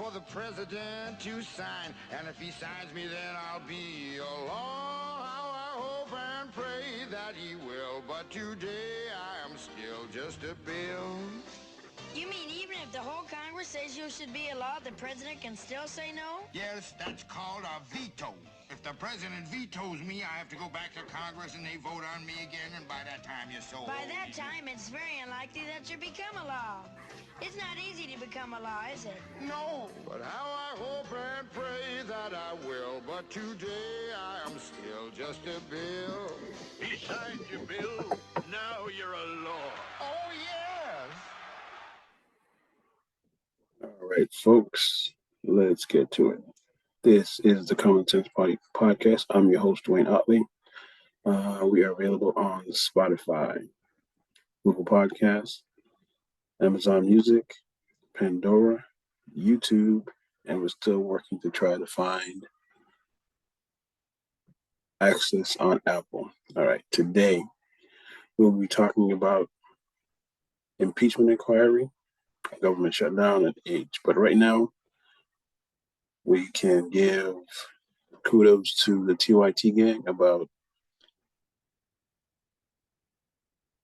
for the president to sign. And if he signs me, then I'll be alone. How I hope and pray that he will. But today I am still just a bill. You mean even if the whole Congress says you should be a law, the president can still say no? Yes, that's called a veto. If the president vetoes me, I have to go back to Congress and they vote on me again, and by that time you're so old. By that time, it's very unlikely that you become a law. It's not easy to become a law, is it? No, but how I hope and pray that I will. But today I am still just a bill. He signed you, Bill. Now you're a law. Oh, yes. All right, folks, let's get to it. This is the Common Sense Podcast. I'm your host, Dwayne Utley. We are available on Spotify, Google Podcasts, Amazon Music, Pandora, YouTube, and we're still working to try to find access on Apple. All right, today we'll be talking about impeachment inquiry, government shutdown, and age. But right now, we can give kudos to the TYT gang about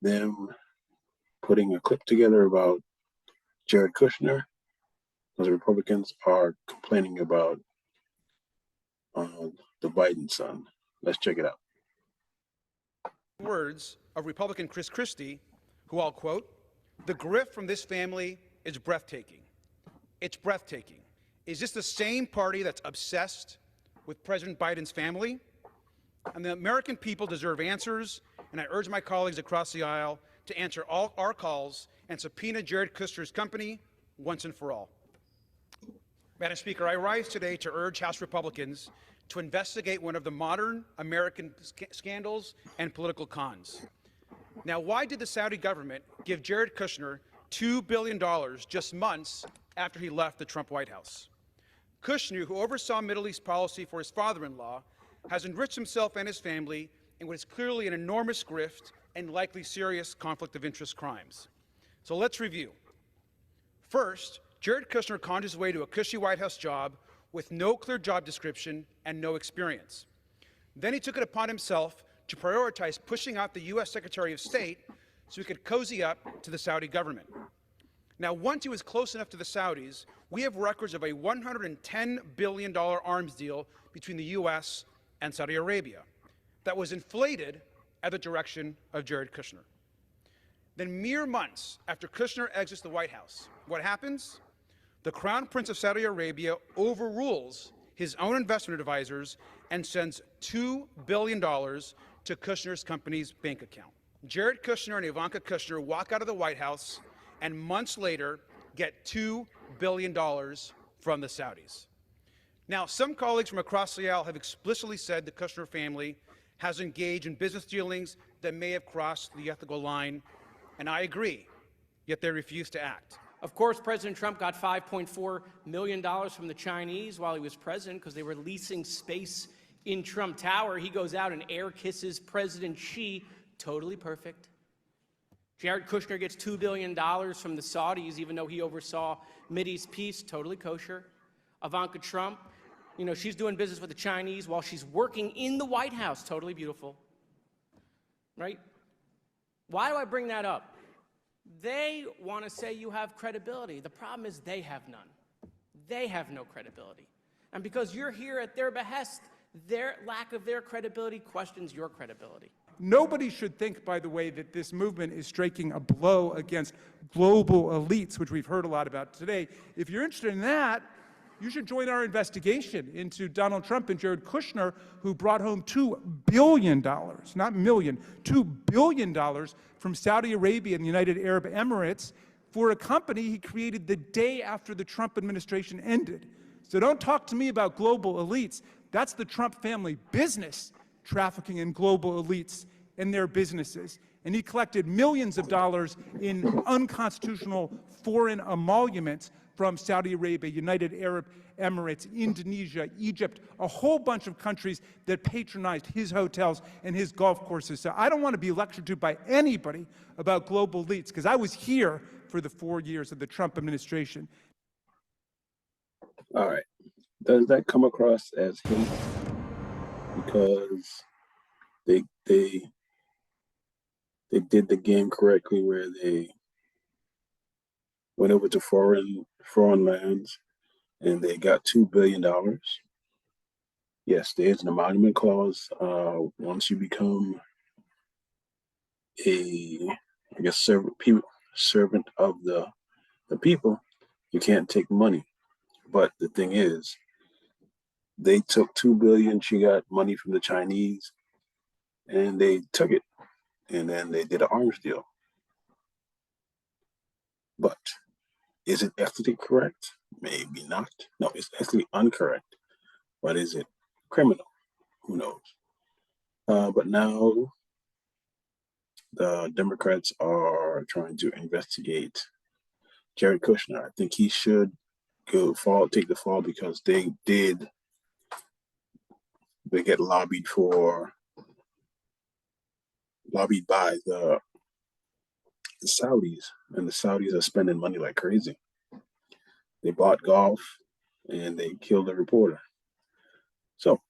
them putting a clip together about Jared Kushner, because Republicans are complaining about the Biden son. Let's check it out. Words of Republican Chris Christie, who I'll quote, "The grift from this family is breathtaking. It's breathtaking. Is this the same party that's obsessed with President Biden's family? And the American people deserve answers, and I urge my colleagues across the aisle to answer all our calls and subpoena Jared Kushner's company once and for all." Madam Speaker, I rise today to urge House Republicans to investigate one of the modern American scandals and political cons. Now, why did the Saudi government give Jared Kushner $2 billion just months after he left the Trump White House? Kushner, who oversaw Middle East policy for his father-in-law, has enriched himself and his family in what is clearly an enormous grift and likely serious conflict of interest crimes. So let's review. First, Jared Kushner conned his way to a cushy White House job with no clear job description and no experience. Then he took it upon himself to prioritize pushing out the U.S. Secretary of State so he could cozy up to the Saudi government. Now, once he was close enough to the Saudis, we have records of a $110 billion arms deal between the U.S. and Saudi Arabia that was inflated at the direction of Jared Kushner. Then, mere months after Kushner exits the White House, what happens? The Crown Prince of Saudi Arabia overrules his own investment advisors and sends $2 billion to Kushner's company's bank account. Jared Kushner and Ivanka Kushner walk out of the White House and months later get $2 billion from the Saudis. Now, some colleagues from across the aisle have explicitly said the Kushner family has engaged in business dealings that may have crossed the ethical line, and I agree, yet they refuse to act. Of course, President Trump got $5.4 million from the Chinese while he was president because they were leasing space in Trump Tower. He goes out and air kisses President Xi. Totally perfect. Jared Kushner gets $2 billion from the Saudis, even though he oversaw Mideast peace. Totally kosher. Ivanka Trump, she's doing business with the Chinese while she's working in the White House. Totally beautiful. Right? Why do I bring that up? They want to say you have credibility. The problem is they have none. They have no credibility. And because you're here at their behest, their lack of their credibility questions your credibility. Nobody should think, by the way, that this movement is striking a blow against global elites, which we've heard a lot about today. If you're interested in that, you should join our investigation into Donald Trump and Jared Kushner, who brought home $2 billion, not million, $2 billion from Saudi Arabia and the United Arab Emirates for a company he created the day after the Trump administration ended. So don't talk to me about global elites. That's the Trump family business, trafficking in global elites and their businesses. And he collected millions of dollars in unconstitutional foreign emoluments from Saudi Arabia, United Arab Emirates, Indonesia, Egypt, a whole bunch of countries that patronized his hotels and his golf courses. So I don't want to be lectured to by anybody about global elites, because I was here for the 4 years of the Trump administration. All right. Does that come across as hate? Because they they they did the game correctly where they went over to foreign lands and they got $2 billion. Yes, there is an emolument clause. Once you become a, I guess, servant of the people, you can't take money. But the thing is, they took $2 billion. She got money from the Chinese, and they took it, and then they did an arms deal. But is it ethically correct? Maybe not. No, it's ethically incorrect. But is it criminal? Who knows? But now the Democrats are trying to investigate Jared Kushner. I think he should take the fall because they get lobbied by the Saudis, and the Saudis are spending money like crazy. They bought golf and they killed a reporter. So,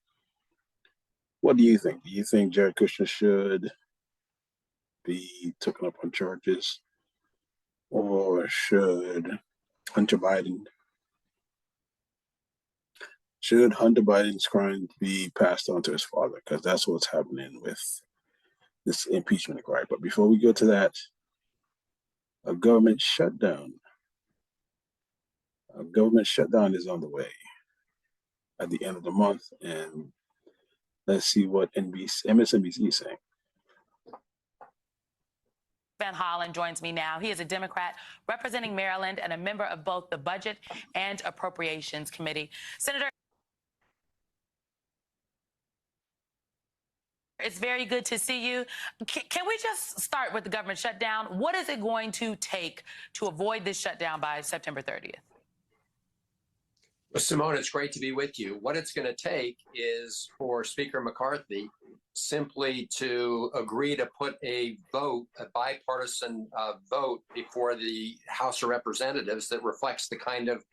what do you think? Do you think Jared Kushner should be taken up on charges, or Hunter Biden Hunter Biden's crime be passed on to his father? Because that's what's happening with this impeachment inquiry. But before we go to that, a government shutdown. A government shutdown is on the way at the end of the month, and let's see what MSNBC is saying. Van Hollen joins me now. He is a Democrat representing Maryland and a member of both the Budget and Appropriations Committee. Senator, it's very good to see you. Can we just start with the government shutdown? What is it going to take to avoid this shutdown by September 30th? Well, Simone, it's great to be with you. What it's going to take is for Speaker McCarthy simply to agree to put a bipartisan vote before the House of Representatives that reflects the kind of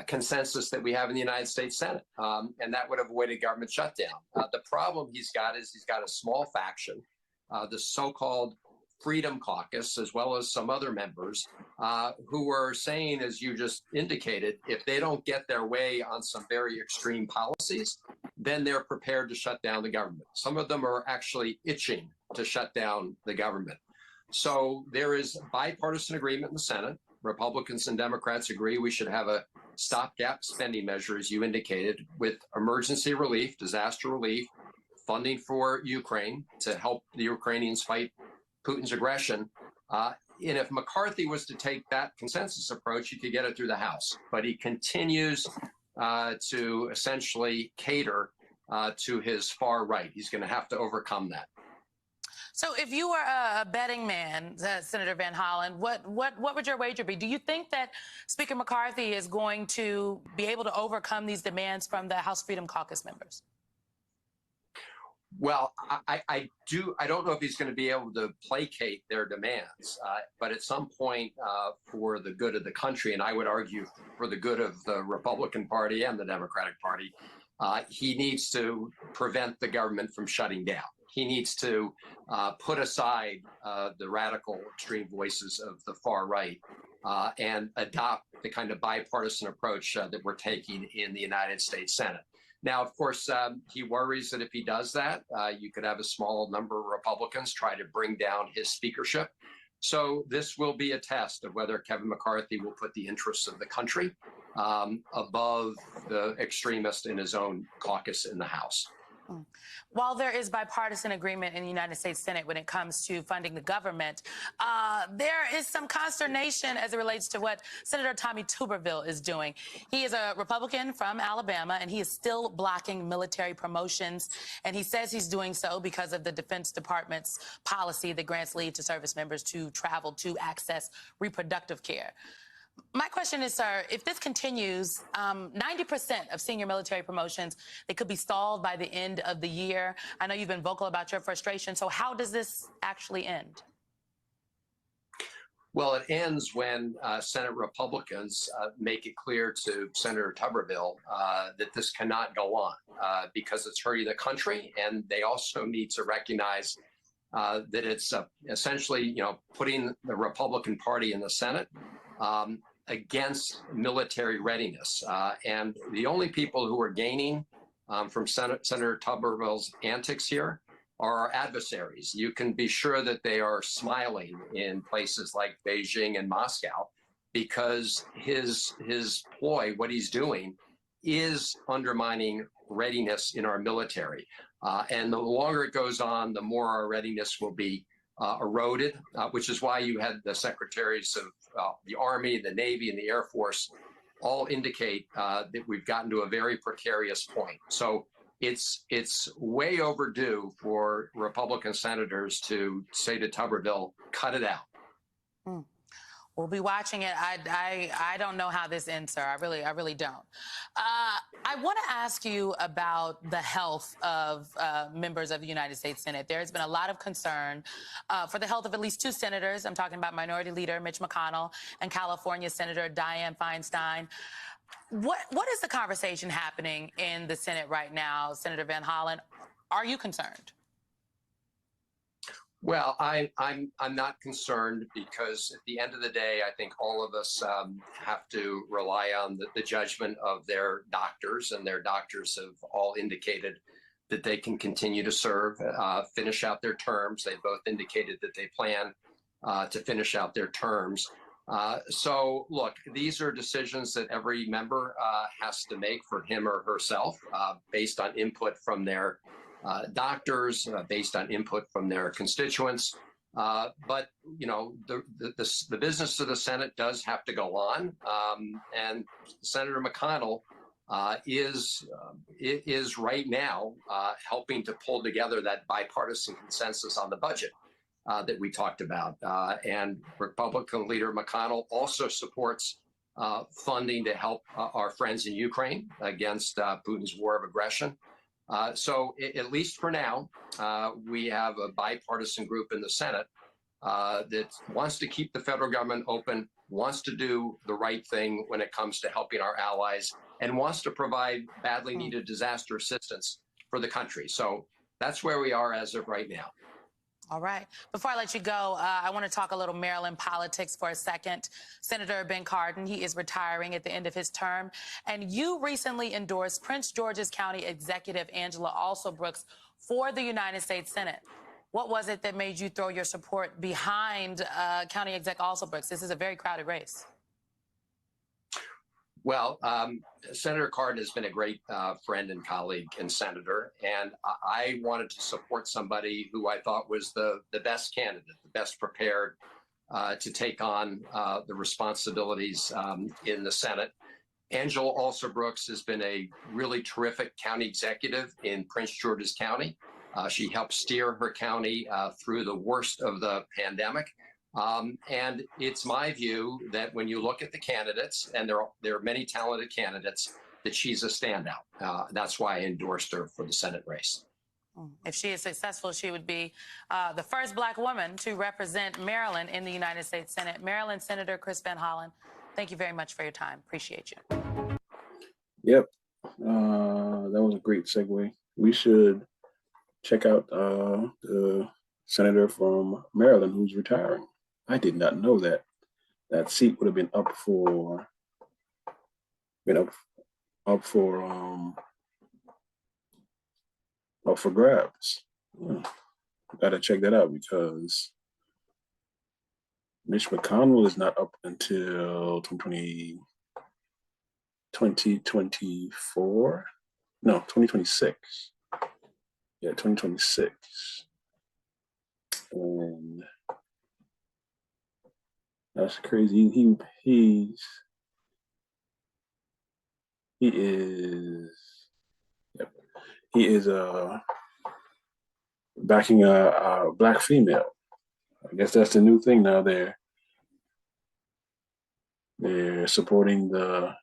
consensus that we have in the United States Senate. And that would avoid a government shutdown. The problem he's got is he's got a small faction, the so-called Freedom Caucus, as well as some other members who are saying, as you just indicated, if they don't get their way on some very extreme policies, then they're prepared to shut down the government. Some of them are actually itching to shut down the government. So there is bipartisan agreement in the Senate. Republicans and Democrats agree we should have a stopgap spending measure, as you indicated, with emergency relief, disaster relief, funding for Ukraine to help the Ukrainians fight Putin's aggression. And if McCarthy was to take that consensus approach, he could get it through the House. But he continues to essentially cater to his far right. He's going to have to overcome that. So if you were a betting man, Senator Van Hollen, what would your wager be? Do you think that Speaker McCarthy is going to be able to overcome these demands from the House Freedom Caucus members? Well, I don't know if he's going to be able to placate their demands, but at some point, for the good of the country, and I would argue for the good of the Republican Party and the Democratic Party, he needs to prevent the government from shutting down. He needs to put aside the radical extreme voices of the far right and adopt the kind of bipartisan approach that we're taking in the United States Senate. Now, of course, he worries that if he does that, you could have a small number of Republicans try to bring down his speakership. So this will be a test of whether Kevin McCarthy will put the interests of the country above the extremist in his own caucus in the House. While there is bipartisan agreement in the United States Senate when it comes to funding the government, there is some consternation as it relates to what Senator Tommy Tuberville is doing. He is a Republican from Alabama, and he is still blocking military promotions. And he says he's doing so because of the Defense Department's policy that grants leave to service members to travel to access reproductive care. My question is, sir, if this continues, 90% of senior military promotions, they could be stalled by the end of the year. I know you've been vocal about your frustration. So how does this actually end? Well, it ends when Senate Republicans make it clear to Senator Tuberville that this cannot go on because it's hurting the country, and they also need to recognize that it's essentially, putting the Republican Party in the Senate against military readiness. And the only people who are gaining from Senator Tuberville's antics here are our adversaries. You can be sure that they are smiling in places like Beijing and Moscow, because his ploy, what he's doing, is undermining readiness in our military. And the longer it goes on, the more our readiness will be eroded, which is why you had the secretaries of the Army, the Navy, and the Air Force all indicate that we've gotten to a very precarious point. So it's way overdue for Republican senators to say to Tuberville, cut it out. We'll be watching it. I don't know how this ends, sir. I really don't. I want to ask you about the health of members of the United States Senate. There has been a lot of concern for the health of at least two senators. I'm talking about Minority Leader Mitch McConnell and California Senator Dianne Feinstein. What is the conversation happening in the Senate right now, Senator Van Hollen? Are you concerned? Well, I'm not concerned, because at the end of the day, I think all of us have to rely on the judgment of their doctors, and their doctors have all indicated that they can continue to serve, finish out their terms. They both indicated that they plan to finish out their terms. So, look, these are decisions that every member has to make for him or herself, based on input from their doctors, based on input from their constituents. But, the business of the Senate does have to go on. And Senator McConnell is right now helping to pull together that bipartisan consensus on the budget that we talked about. And Republican leader McConnell also supports funding to help our friends in Ukraine against Putin's war of aggression. So at least for now, we have a bipartisan group in the Senate that wants to keep the federal government open, wants to do the right thing when it comes to helping our allies, and wants to provide badly needed disaster assistance for the country. So that's where we are as of right now. All right. Before I let you go, I want to talk a little Maryland politics for a second. Senator Ben Cardin, he is retiring at the end of his term. And you recently endorsed Prince George's County Executive Angela Alsobrooks for the United States Senate. What was it that made you throw your support behind County Exec Alsobrooks? This is a very crowded race. Well, Senator Cardin has been a great friend and colleague and senator, and I wanted to support somebody who I thought was the best candidate, the best prepared to take on the responsibilities in the Senate. Angela Alsobrooks has been a really terrific county executive in Prince George's County. She helped steer her county through the worst of the pandemic. And it's my view that when you look at the candidates, and there are many talented candidates, that she's a standout. That's why I endorsed her for the Senate race. If she is successful, she would be the first Black woman to represent Maryland in the United States Senate. Maryland Senator Chris Van Hollen, thank you very much for your time. Appreciate you. Yep. That was a great segue. We should check out the senator from Maryland who's retiring. I did not know that that seat would have been up for grabs. Gotta check that out, because Mitch McConnell is not up until 2024. No, 2026. Yeah, 2026. And that's crazy. He is backing a Black female. I guess that's the new thing now. They're supporting the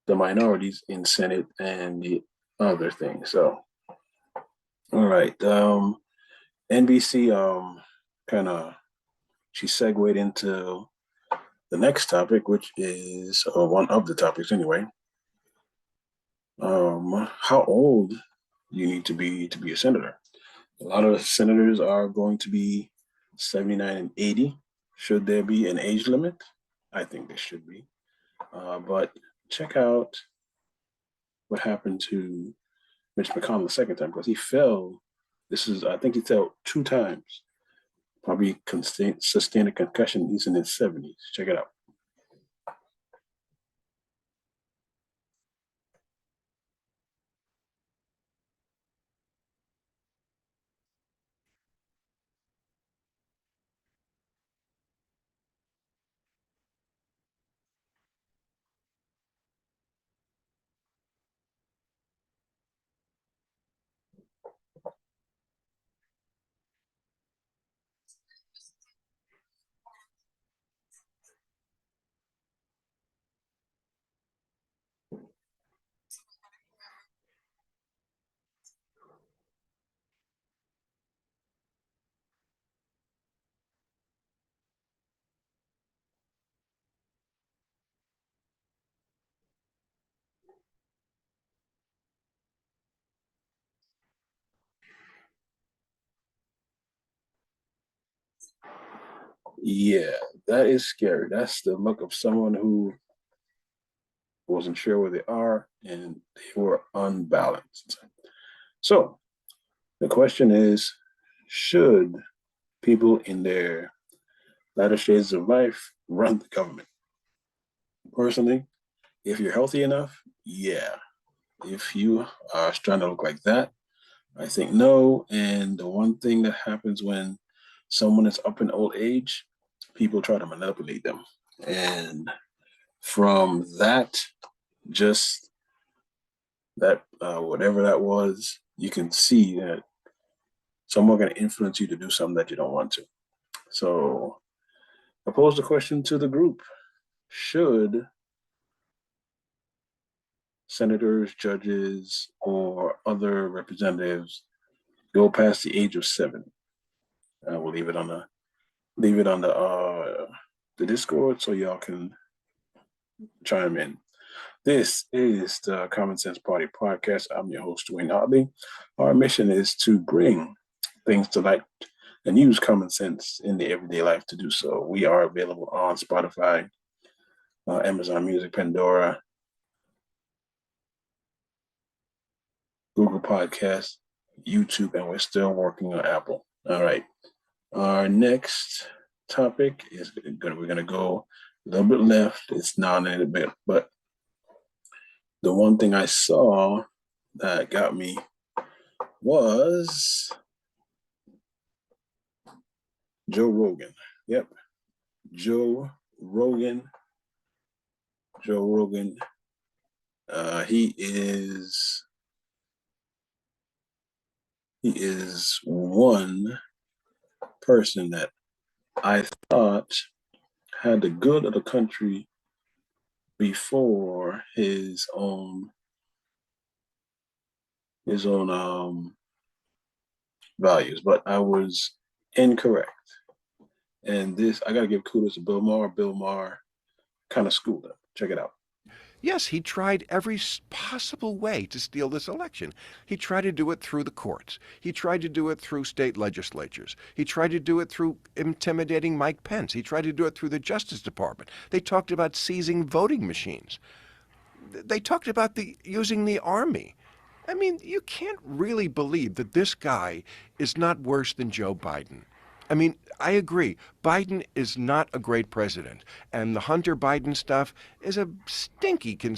minorities in Senate and the other thing. So, all right. NBC kind of she segued into the next topic, which is one of the topics anyway. How old you need to be a senator? A lot of senators are going to be 79 and 80. Should there be an age limit? I think there should be. But check out what happened to Mitch McConnell the second time, because he fell. I think he fell 2 times. Probably sustained a concussion. He's in his 70s. Check it out. Yeah, that is scary. That's the look of someone who wasn't sure where they are and they were unbalanced. So the question is, should people in their latter stages of life run the government? Personally, if you're healthy enough, yeah. If you are trying to look like that, I think no. And the one thing that happens when someone is up in old age, people try to manipulate them. And from that, just that, whatever that was, you can see that someone going to influence you to do something that you don't want to. So I pose the question to the group: should senators, judges, or other representatives go past the age of 7? We'll leave it on the Discord so y'all can chime in. This is the Common Sense Party podcast. I'm your host, Dwayne Otley. Our mission is to bring things to light and use common sense in the everyday life to do so. We are available on Spotify, Amazon Music, Pandora, Google Podcasts, YouTube, and we're still working on Apple. All right. Our next topic is we're going to go a little bit left. It's not in a bit, but the one thing I saw that got me was Joe Rogan. Yep. Joe Rogan. He is one person that I thought had the good of the country before his own values, but I was incorrect. And this, I got to give kudos to Bill Maher. Bill Maher kind of schooled him. Check it out. Yes, he tried every possible way to steal this election. He tried to do it through the courts. He tried to do it through state legislatures. He tried to do it through intimidating Mike Pence. He tried to do it through the Justice Department. They talked about seizing voting machines. They talked about using the army. I mean, you can't really believe that this guy is not worse than Joe Biden. I mean, I agree. Biden is not a great president. And the Hunter Biden stuff is a stinky a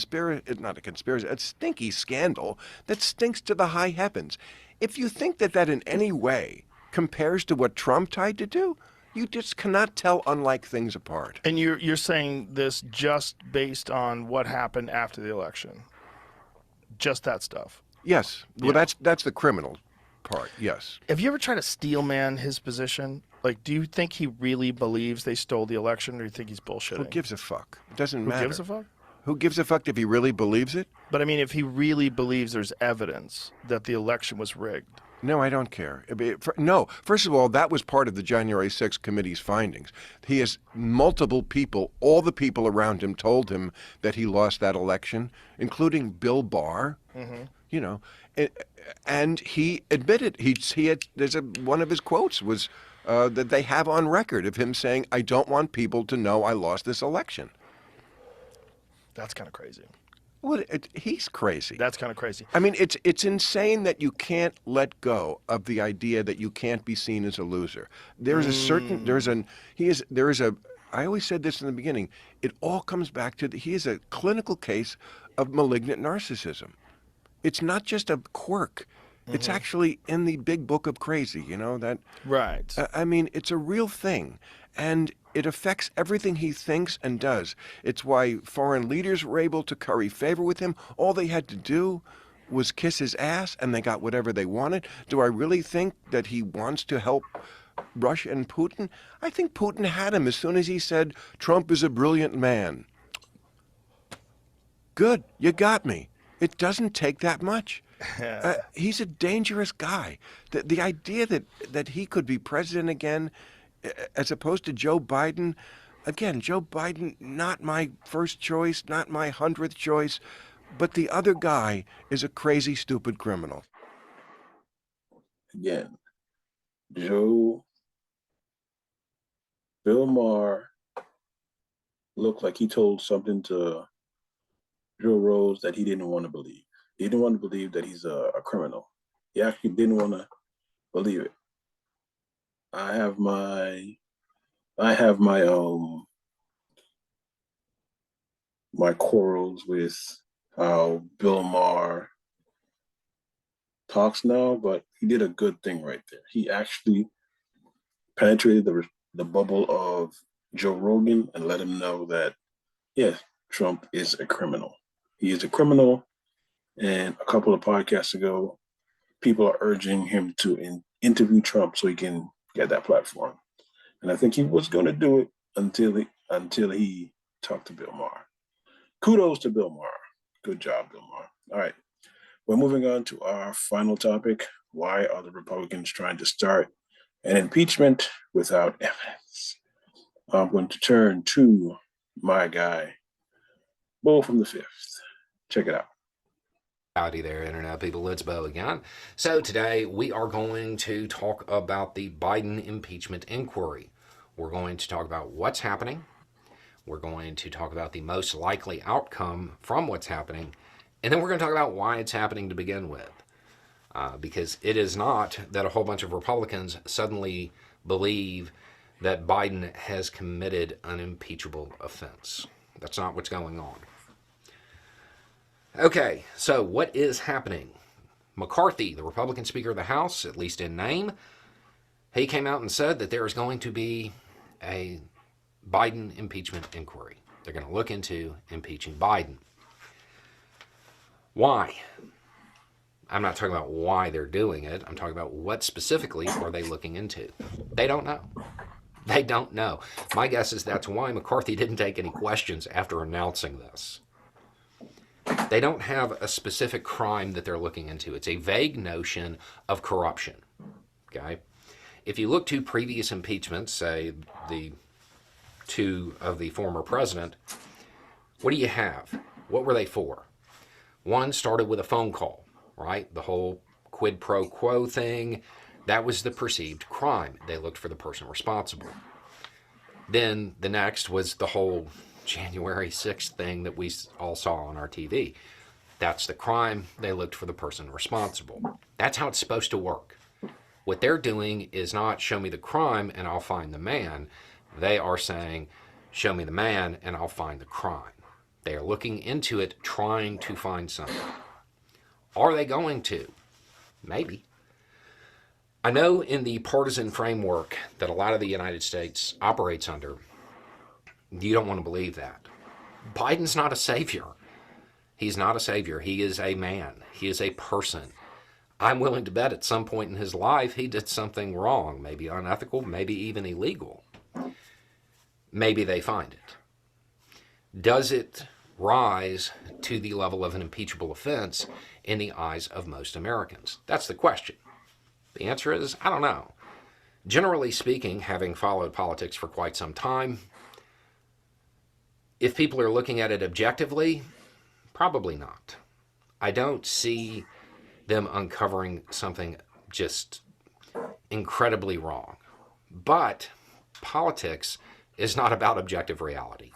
stinky scandal that stinks to the high heavens. If you think that in any way compares to what Trump tried to do, you just cannot tell unlike things apart. And you're saying this just based on what happened after the election? Just that stuff? Yes. Well, that's the criminal part, yes. Have you ever tried to steel man his position? Like, do you think he really believes they stole the election, or do you think he's bullshitting? Who gives a fuck? It doesn't matter. Who gives a fuck? Who gives a fuck if he really believes it? But I mean, if he really believes there's evidence that the election was rigged. No, I don't care. No, first of all, that was part of the January 6th committee's findings. He has multiple people, all the people around him told him that he lost that election, including Bill Maher, you know, and he admitted, one of his quotes was that they have on record of him saying, I don't want people to know I lost this election. That's kind of crazy. Well, he's crazy. That's kind of crazy. I mean, it's insane that you can't let go of the idea that you can't be seen as a loser. There's a certain, I always said this in the beginning, it all comes back to, he is a clinical case of malignant narcissism. It's not just a quirk. It's actually in the big book of crazy, you know, that. Right. I mean, it's a real thing. And it affects everything he thinks and does. It's why foreign leaders were able to curry favor with him. All they had to do was kiss his ass and they got whatever they wanted. Do I really think that he wants to help Russia and Putin? I think Putin had him as soon as he said, Trump is a brilliant man. Good, you got me. It doesn't take that much. He's a dangerous guy. The idea that he could be president again, as opposed to Joe Biden, again, Joe Biden, not my first choice, not my 100th choice, but the other guy is a crazy, stupid criminal. Again, Bill Maher looked like he told something to Joe Rose that he didn't want to believe. He didn't want to believe that he's a criminal. He actually didn't want to believe it. I have my my quarrels with how Bill Maher talks now, but he did a good thing right there. He actually penetrated the bubble of Joe Rogan and let him know that, yeah, Trump is a criminal. He is a criminal. And a couple of podcasts ago, people are urging him to interview Trump so he can get that platform. And I think he was going to do it until he talked to Bill Maher. Kudos to Bill Maher. Good job, Bill Maher. All right. We're moving on to our final topic. Why are the Republicans trying to start an impeachment without evidence? I'm going to turn to my guy, Bo from the Fifth. Check it out. Howdy there, Internet people. It's Bo again. So today we are going to talk about the Biden impeachment inquiry. We're going to talk about what's happening. We're going to talk about the most likely outcome from what's happening. And then we're going to talk about why it's happening to begin with. Because it is not that a whole bunch of Republicans suddenly believe that Biden has committed an impeachable offense. That's not what's going on. Okay, so what is happening? McCarthy, the Republican Speaker of the House, at least in name, he came out and said that there is going to be a Biden impeachment inquiry. They're going to look into impeaching Biden. Why? I'm not talking about why they're doing it. I'm talking about what specifically are they looking into. They don't know. They don't know. My guess is that's why McCarthy didn't take any questions after announcing this. They don't have a specific crime that they're looking into. It's a vague notion of corruption. Okay? If you look to previous impeachments, say the two of the former president, what do you have? What were they for? One started with a phone call, right? The whole quid pro quo thing, that was the perceived crime. They looked for the person responsible. Then the next was the whole January 6th thing that we all saw on our TV. That's the crime. They looked for the person responsible. That's how it's supposed to work. What they're doing is not show me the crime and I'll find the man. They are saying, show me the man and I'll find the crime. They are looking into it, trying to find something. Are they going to? Maybe. I know in the partisan framework that a lot of the United States operates under, you don't want to believe that. Biden's not a savior. He's not a savior. He is a man. He is a person. I'm willing to bet at some point in his life he did something wrong, maybe unethical, maybe even illegal. Maybe they find it. Does it rise to the level of an impeachable offense in the eyes of most Americans? That's the question. The answer is, I don't know. Generally speaking, having followed politics for quite some time, if people are looking at it objectively, probably not. I don't see them uncovering something just incredibly wrong. But politics is not about objective reality.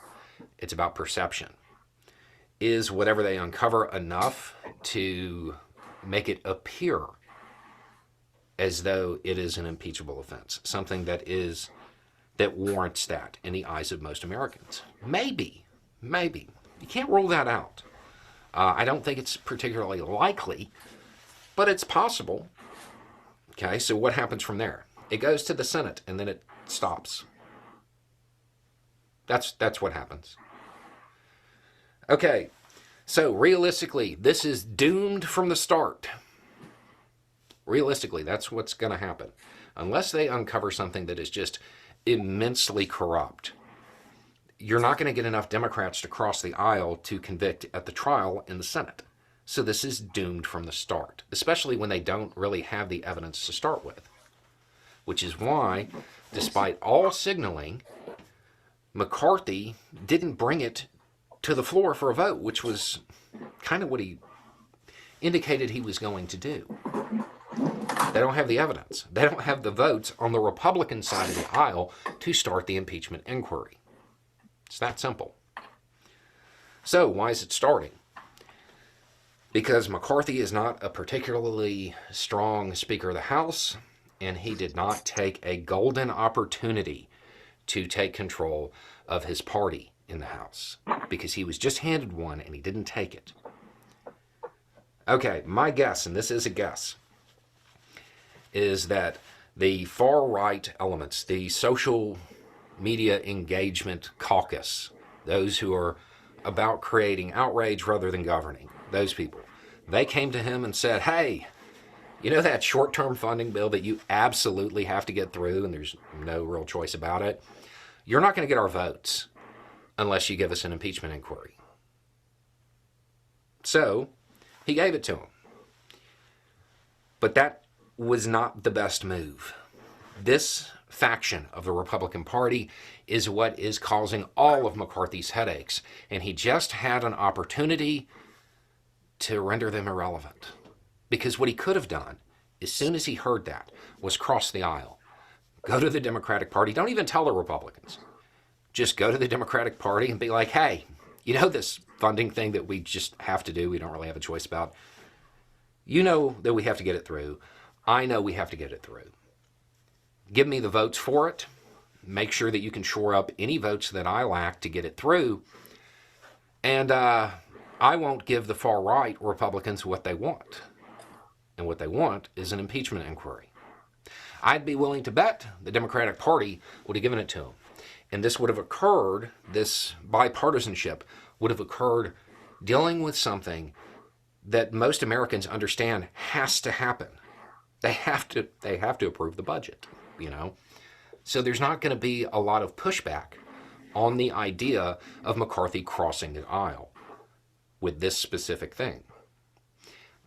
It's about perception. Is whatever they uncover enough to make it appear as though it is an impeachable offense, something that warrants that in the eyes of most Americans? Maybe. You can't rule that out. I don't think it's particularly likely, but it's possible. Okay, so what happens from there? It goes to the Senate, and then it stops. That's what happens. Okay, so realistically, this is doomed from the start. Realistically, that's what's going to happen. Unless they uncover something that is just immensely corrupt, you're not going to get enough Democrats to cross the aisle to convict at the trial in the Senate. So this is doomed from the start, especially when they don't really have the evidence to start with. Which is why, despite all signaling, McCarthy didn't bring it to the floor for a vote, which was kind of what he indicated he was going to do. They don't have the evidence. They don't have the votes on the Republican side of the aisle to start the impeachment inquiry. It's that simple. So, why is it starting? Because McCarthy is not a particularly strong Speaker of the House, and he did not take a golden opportunity to take control of his party in the House, because he was just handed one and he didn't take it. Okay, my guess, and this is a guess, is that the far-right elements, the social media engagement caucus, those who are about creating outrage rather than governing, those people, they came to him and said, hey, you know that short-term funding bill that you absolutely have to get through and there's no real choice about it? You're not going to get our votes unless you give us an impeachment inquiry. So he gave it to him. But that was not the best move. This faction of the Republican Party is what is causing all of McCarthy's headaches, and he just had an opportunity to render them irrelevant. Because what he could have done, as soon as he heard that, was cross the aisle. Go to the Democratic Party. Don't even tell the Republicans. Just go to the Democratic Party and be like, hey, you know this funding thing that we just have to do, we don't really have a choice about? You know that we have to get it through. I know we have to get it through. Give me the votes for it. Make sure that you can shore up any votes that I lack to get it through. And I won't give the far-right Republicans what they want. And what they want is an impeachment inquiry. I'd be willing to bet the Democratic Party would have given it to them. And this would have occurred, this bipartisanship would have occurred dealing with something that most Americans understand has to happen. They have to approve the budget, you know. So there's not going to be a lot of pushback on the idea of McCarthy crossing the aisle with this specific thing.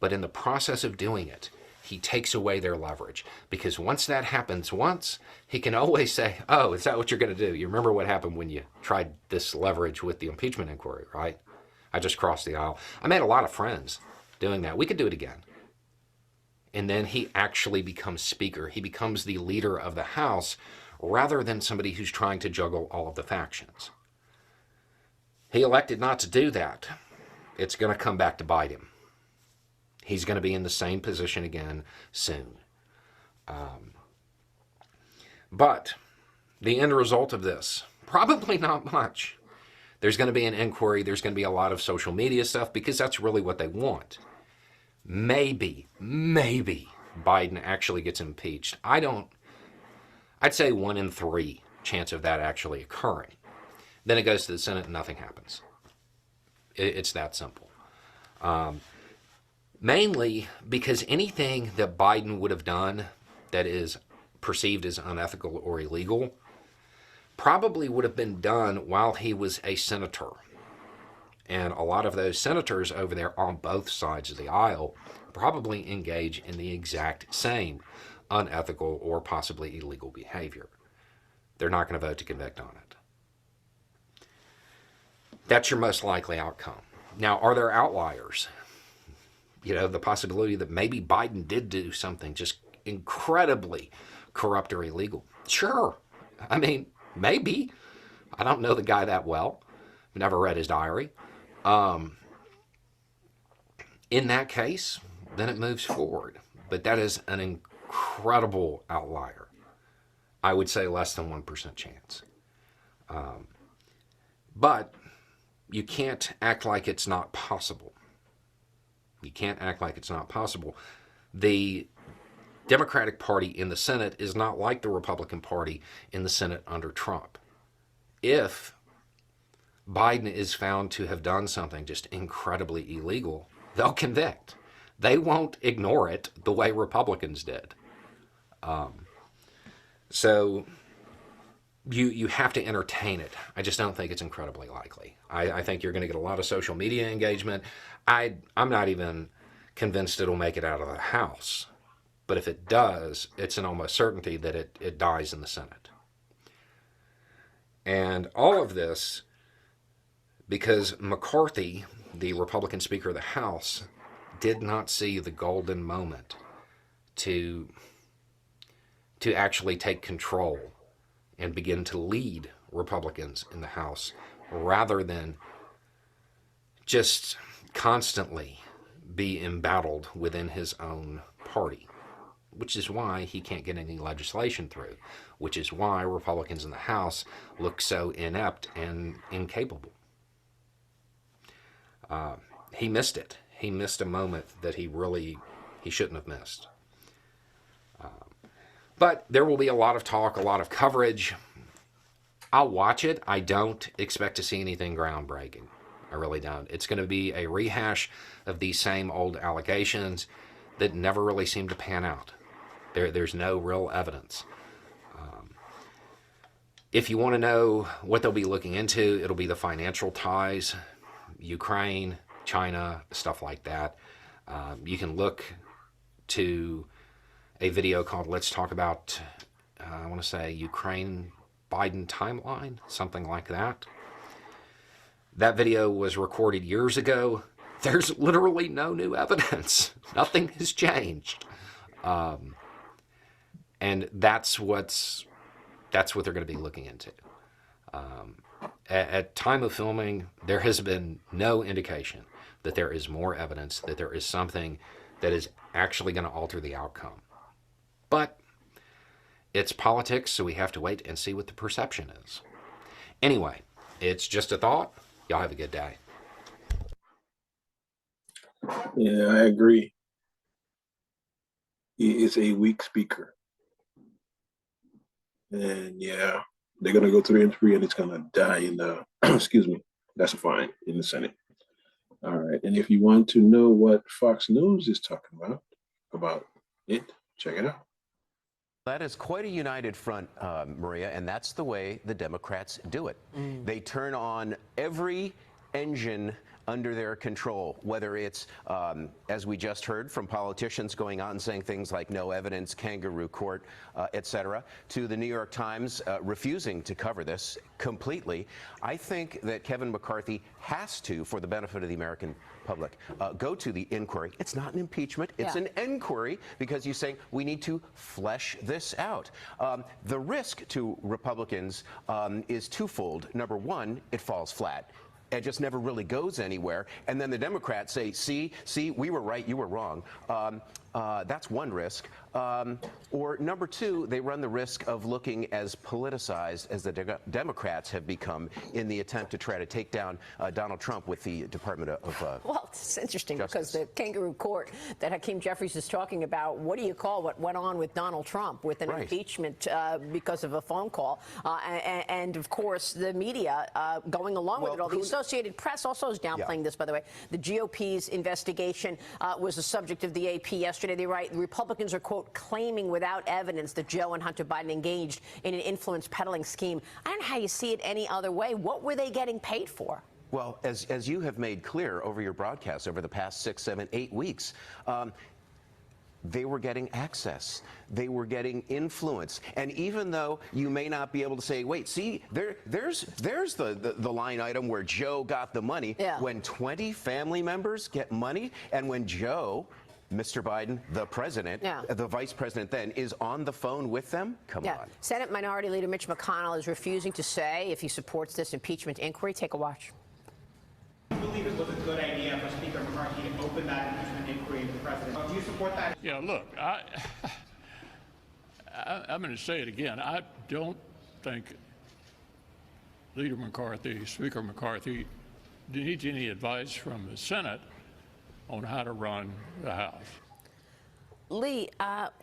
But in the process of doing it, he takes away their leverage. Because once that happens once, he can always say, oh, is that what you're going to do? You remember what happened when you tried this leverage with the impeachment inquiry, right? I just crossed the aisle. I made a lot of friends doing that. We could do it again. And then he actually becomes Speaker. He becomes the leader of the House rather than somebody who's trying to juggle all of the factions. He elected not to do that. It's going to come back to bite him. He's going to be in the same position again soon. But the end result of this, probably not much. There's going to be an inquiry. There's going to be a lot of social media stuff because that's really what they want. Maybe Biden actually gets impeached. I'd say 1 in 3 chance of that actually occurring. Then it goes to the Senate and nothing happens. It's that simple. Mainly because anything that Biden would have done that is perceived as unethical or illegal probably would have been done while he was a senator. And a lot of those senators over there on both sides of the aisle probably engage in the exact same unethical or possibly illegal behavior. They're not going to vote to convict on it. That's your most likely outcome. Now, are there outliers? You know, the possibility that maybe Biden did do something just incredibly corrupt or illegal. Sure. I mean, maybe. I don't know the guy that well. I've never read his diary. In that case, then it moves forward. But that is an incredible outlier. I would say less than 1% chance. But you can't act like it's not possible. You can't act like it's not possible. The Democratic Party in the Senate is not like the Republican Party in the Senate under Trump. If Biden is found to have done something just incredibly illegal, they'll convict. They won't ignore it the way Republicans did. So you have to entertain it. I just don't think it's incredibly likely. I think you're going to get a lot of social media engagement. I'm not even convinced it'll make it out of the House. But if it does, it's an almost certainty that it dies in the Senate. And all of this because McCarthy, the Republican Speaker of the House, did not see the golden moment to actually take control and begin to lead Republicans in the House rather than just constantly be embattled within his own party, which is why he can't get any legislation through, which is why Republicans in the House look so inept and incapable. He missed it. He missed a moment that he shouldn't have missed. But there will be a lot of talk, a lot of coverage. I'll watch it. I don't expect to see anything groundbreaking. I really don't. It's going to be a rehash of these same old allegations that never really seem to pan out. There's no real evidence. If you want to know what they'll be looking into, it'll be the financial ties, Ukraine, China, stuff like that. You can look to a video called Let's Talk About, I want to say, Ukraine-Biden timeline, something like that. That video was recorded years ago. There's literally no new evidence. Nothing has changed. And that's what they're going to be looking into. At time of filming, there has been no indication that there is more evidence, that there is something that is actually going to alter the outcome. But it's politics, so we have to wait and see what the perception is. Anyway, it's just a thought. Y'all have a good day. Yeah, I agree. He is a weak speaker. And yeah, they're going to go through the interview and it's going to die in the, excuse me, that's a fine in the Senate. All right. And if you want to know what Fox News is talking about it, check it out. That is quite a united front, Maria, and that's the way the Democrats do it. They turn on every engine under their control, whether it's, as we just heard from politicians going on saying things like no evidence, kangaroo court, et cetera, to the New York Times refusing to cover this completely. I think that Kevin McCarthy has to, for the benefit of the American public, go to the inquiry. It's not an impeachment, it's an inquiry, because you're saying we need to flesh this out. The risk to Republicans is twofold. Number one, it falls flat. It just never really goes anywhere. And then the Democrats say, see, we were right, you were wrong. That's one risk. Or number two, they run the risk of looking as politicized as the Democrats have become in the attempt to try to take down Donald Trump with the Department of Well, it's interesting Justice. because the kangaroo court that Hakeem Jeffries is talking about, what do you call what went on with Donald Trump with an impeachment because of a phone call? And of course, the media going along with it all. The Associated Press also is downplaying this, by the way. The GOP's investigation was the subject of the AP yesterday. They write, Republicans are, quote, claiming without evidence that Joe and Hunter Biden engaged in an influence peddling scheme. I don't know how you see it any other way. What were they getting paid for? Well, as you have made clear over your broadcasts over the past 6, 7, 8 weeks, they were getting access. They were getting influence. And even though you may not be able to say, wait, see, there's the line item where Joe got the money. Yeah. When 20 family members get money, and when Joe, Mr. Biden, the president, the vice president then, is on the phone with them, come on. Senate Minority Leader Mitch McConnell is refusing to say if he supports this impeachment inquiry. Take a watch. Do you believe it was a good idea for Speaker McCarthy to open that impeachment inquiry into the president? Do you support that? Yeah, look, I'm going to say it again. I don't think Leader McCarthy, Speaker McCarthy, needs any advice from the Senate on how to run the House. Lee,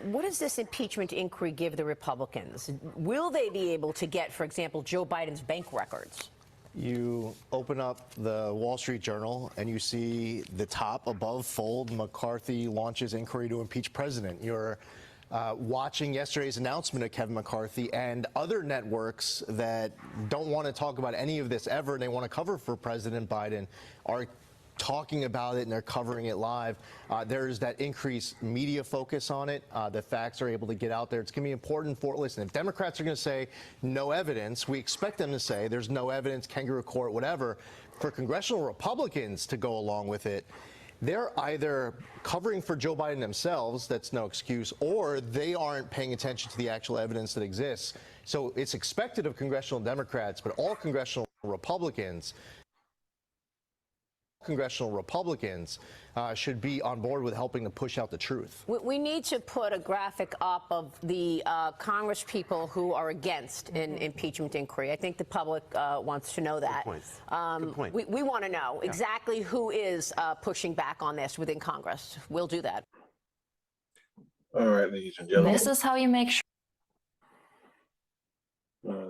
what does this impeachment inquiry give the Republicans? Will they be able to get, for example, Joe Biden's bank records? You open up the Wall Street Journal and you see the top above fold, McCarthy launches inquiry to impeach president. You're watching yesterday's announcement of Kevin McCarthy, and other networks that don't want to talk about any of this ever, and they want to cover for President Biden, are talking about it and they're covering it live. There's that increased media focus on it. The facts are able to get out there. It's going to be important for, listen, if Democrats are going to say no evidence, we expect them to say there's no evidence, kangaroo court, whatever. For congressional Republicans to go along with it, they're either covering for Joe Biden themselves, that's no excuse, or they aren't paying attention to the actual evidence that exists. So it's expected of congressional Democrats, but all congressional Republicans should be on board with helping to push out the truth. We need to put a graphic up of the Congress people who are against an impeachment inquiry. I think the public wants to know that. Good point. We want to know exactly who is pushing back on this within Congress. We'll do that. All right, ladies and gentlemen. This is how you make sure.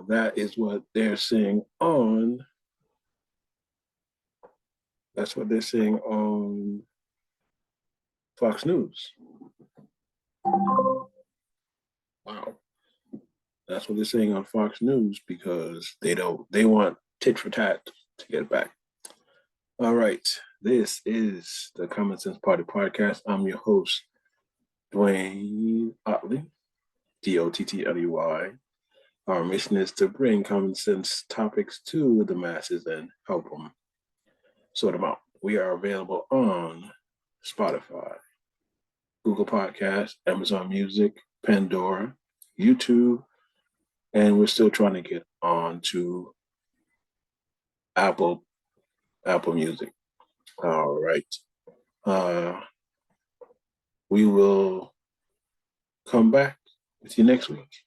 That is what they're saying on. That's what they're saying on Fox News. Wow. That's what they're saying on Fox News because they want tit for tat to get back. All right. This is the Common Sense Party Podcast. I'm your host, Dwayne Otley, Dottley. Our mission is to bring common sense topics to the masses and help them sort them out. We are available on Spotify, Google Podcasts, Amazon Music, Pandora, YouTube, and we're still trying to get on to Apple Music. All right. We will come back with you next week.